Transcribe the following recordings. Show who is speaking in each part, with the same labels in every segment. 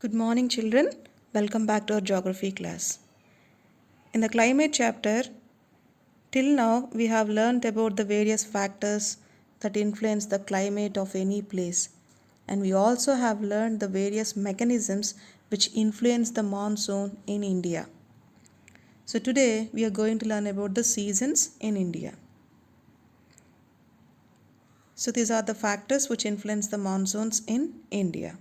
Speaker 1: Good morning, children. Welcome back to our geography class. In the climate chapter, till now we have learned about the various factors that influence the climate of any place, and we also have learned the various mechanisms which influence the monsoon in India. So, today we are going to learn about the seasons in India. So, these are the factors which influence the monsoons in India.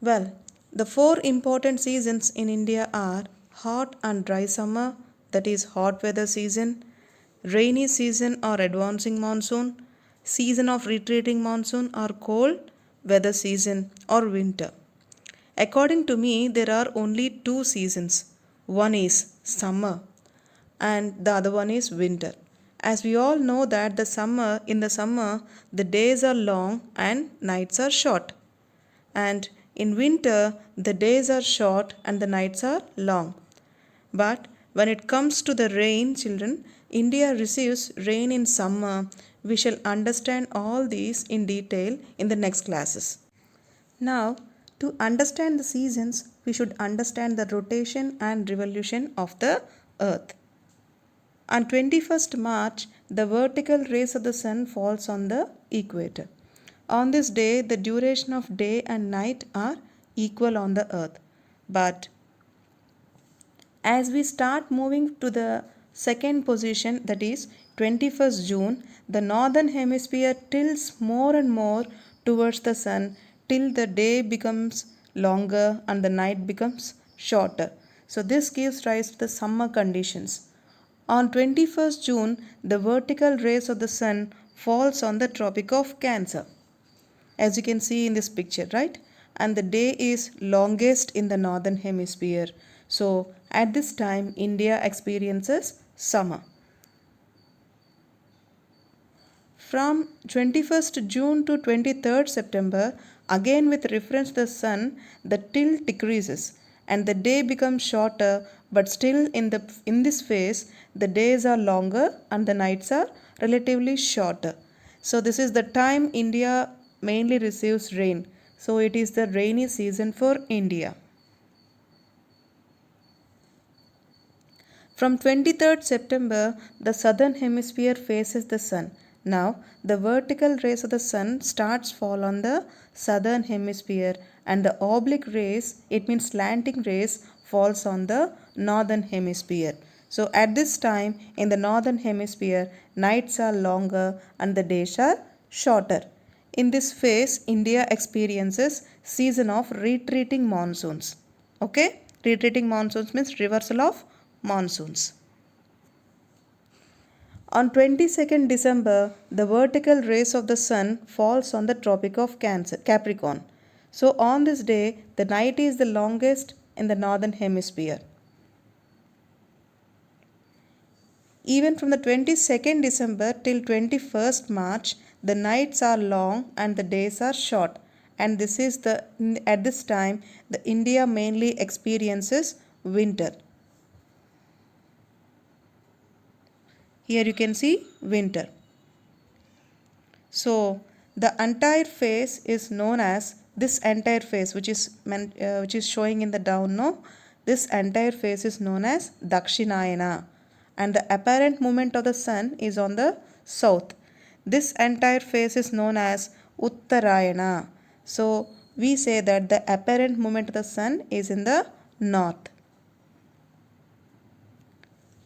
Speaker 1: Well, the four important seasons in India are hot and dry summer, that is hot weather season, rainy season or advancing monsoon, season of retreating monsoon or cold weather season or winter. According to me, there are only two seasons. One is summer and the other one is winter. As we all know that in the summer the days are long and nights are short, and in winter the days are short and the nights are long. But when it comes to the rain, children, India receives rain in summer. We shall understand all these in detail in the next classes. Now, to understand the seasons, we should understand the rotation and revolution of the earth. On 21st March, the vertical rays of the sun falls on the equator. On this day, the duration of day and night are equal on the earth. But as we start moving to the second position, that is 21st June, the northern hemisphere tilts more and more towards the sun till the day becomes longer and the night becomes shorter. So this gives rise to the summer conditions. On 21st June, the vertical rays of the sun falls on the Tropic of Cancer, as you can see in this picture, right? And the day is longest in the northern hemisphere. So at this time, India experiences summer. From 21st June to 23rd September, again with reference to the sun, the tilt decreases and the day becomes shorter, but still in this phase the days are longer and the nights are relatively shorter. So this is the time India mainly receives rain. So it is the rainy season for India. From 23rd September, the southern hemisphere faces the sun. Now, the vertical rays of the sun starts fall on the southern hemisphere, and the oblique rays, it means slanting rays, falls on the northern hemisphere. So at this time in the northern hemisphere, nights are longer and the days are shorter. In this phase, India experiences season of retreating monsoons. Okay? Retreating monsoons means reversal of monsoons. On 22nd December, the vertical rays of the sun falls on the Tropic of Capricorn. So on this day, the night is the longest in the northern hemisphere. Even from the 22nd December till 21st March, the nights are long and the days are short. And this is at this time the India mainly experiences winter. Here you can see winter. So the entire phase is known as this entire phase which is showing in the down now. This entire phase is known as Dakshinayana, and the apparent movement of the sun is on the south. This entire phase is known as Uttarayana. So we say that the apparent movement of the sun is in the north.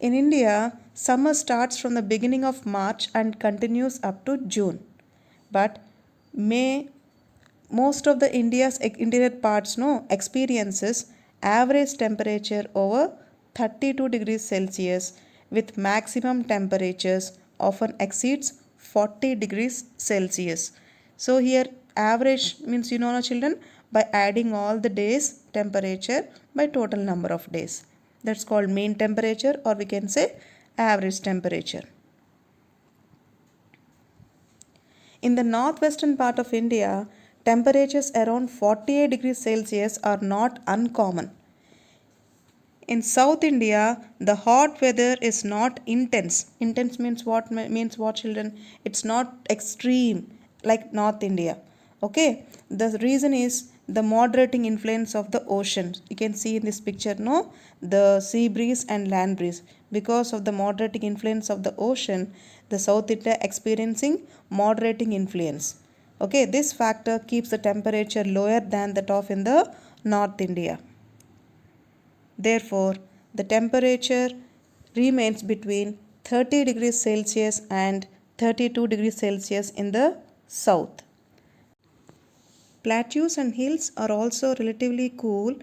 Speaker 1: In India, summer starts from the beginning of March and continues up to June. But most of the India's interior parts experiences average temperature over 32 degrees Celsius, with maximum temperatures often exceeds 40 degrees Celsius. So here average means children, by adding all the days temperature by total number of days. That's called mean temperature, or we can say average temperature. In the northwestern part of India, temperatures around 48 degrees Celsius are not uncommon. In South India, the hot weather is not intense. Intense means what children? It's not extreme like North India. Okay, the reason is the moderating influence of the ocean. You can see in this picture, no, the sea breeze and land breeze. Because of the moderating influence of the ocean, the South India experiencing moderating influence. Okay, this factor keeps the temperature lower than that of in the North India. Therefore, the temperature remains between 30 degrees Celsius and 32 degrees Celsius in the south. Plateaus and hills are also relatively cool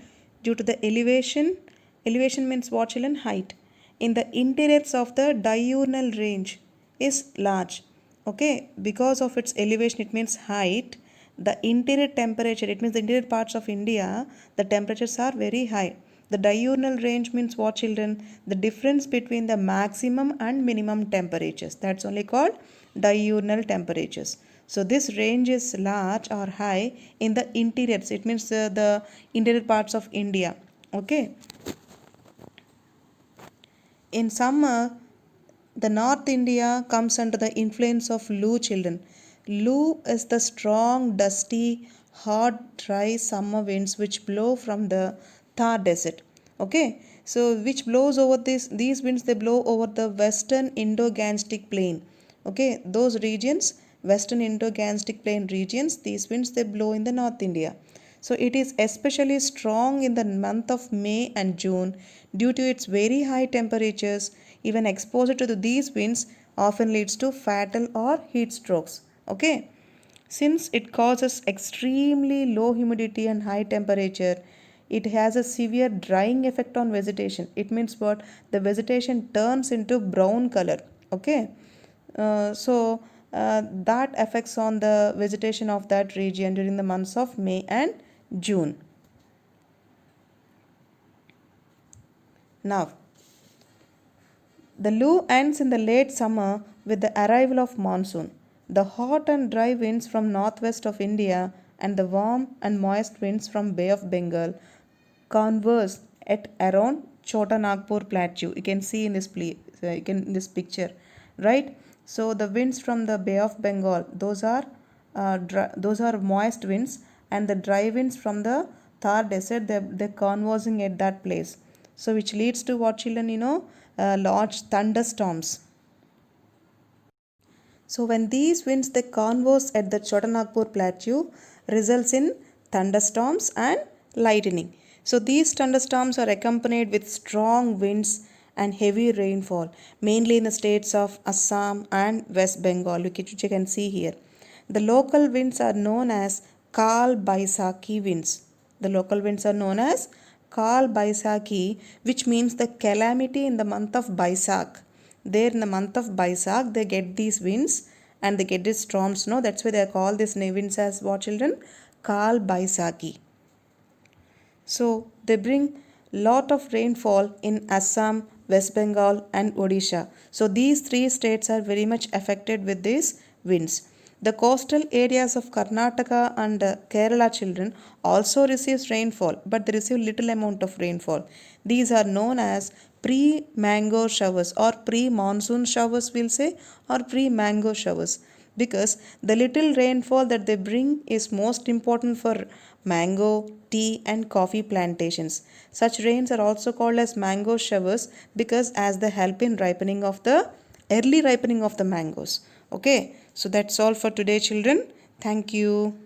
Speaker 1: due to the elevation. Elevation means what, children? Height. In the interiors of the diurnal range is large. Okay, because of its elevation, it means height. The interior temperature, it means the interior parts of India, the temperatures are very high. The diurnal range means what, children? The difference between the maximum and minimum temperatures. That's only called diurnal temperatures. So this range is large or high in the interiors. It means the interior parts of India. Okay. In summer, the North India comes under the influence of Lu, children. Lu is the strong, dusty, hot, dry summer winds which blow from the Thar Desert. Okay, so which blows over these winds, they blow over the western Indo-Gangetic plain. Okay, those regions, western Indo-Gangetic plain regions, these winds they blow in the North India. So it is especially strong in the month of May and June due to its very high temperatures. Even exposure to these winds often leads to fatal or heat strokes. Okay. Since it causes extremely low humidity and high temperature, it has a severe drying effect on vegetation. It means what? The vegetation turns into brown color. Okay. That affects on the vegetation of that region during the months of May and June. Now, the Lu ends in the late summer with the arrival of monsoon. The hot and dry winds from northwest of India and the warm and moist winds from Bay of Bengal converge at around Chota Nagpur plateau. You can see in this in this picture, right? So the winds from the Bay of Bengal, those are moist winds, and the dry winds from the Thar Desert, they're converging at that place. So which leads to what, children? Large thunderstorms. So when these winds they converge at the Chotanagpur plateau, results in thunderstorms and lightning. So these thunderstorms are accompanied with strong winds and heavy rainfall, mainly in the states of Assam and West Bengal, which you can see here. The local winds are known as Kal Baisakhi winds. The local winds are known as Kal Baisakhi, which means the calamity in the month of Baisakh. There in the month of Baisakh, they get these winds and they get these storms. No, that's why they call these winds as what, children? Kal Baisakhi. So they bring lot of rainfall in Assam, West Bengal and Odisha. So these three states are very much affected with these winds. The coastal areas of Karnataka and Kerala, children, also receives rainfall, but they receive little amount of rainfall. These are known as pre-mango showers or pre-monsoon showers, we'll say, or pre-mango showers, because the little rainfall that they bring is most important for mango, tea and coffee plantations. Such rains are also called as mango showers because as they help in ripening of the early ripening of the mangoes. Okay, so that's all for today, children. Thank you.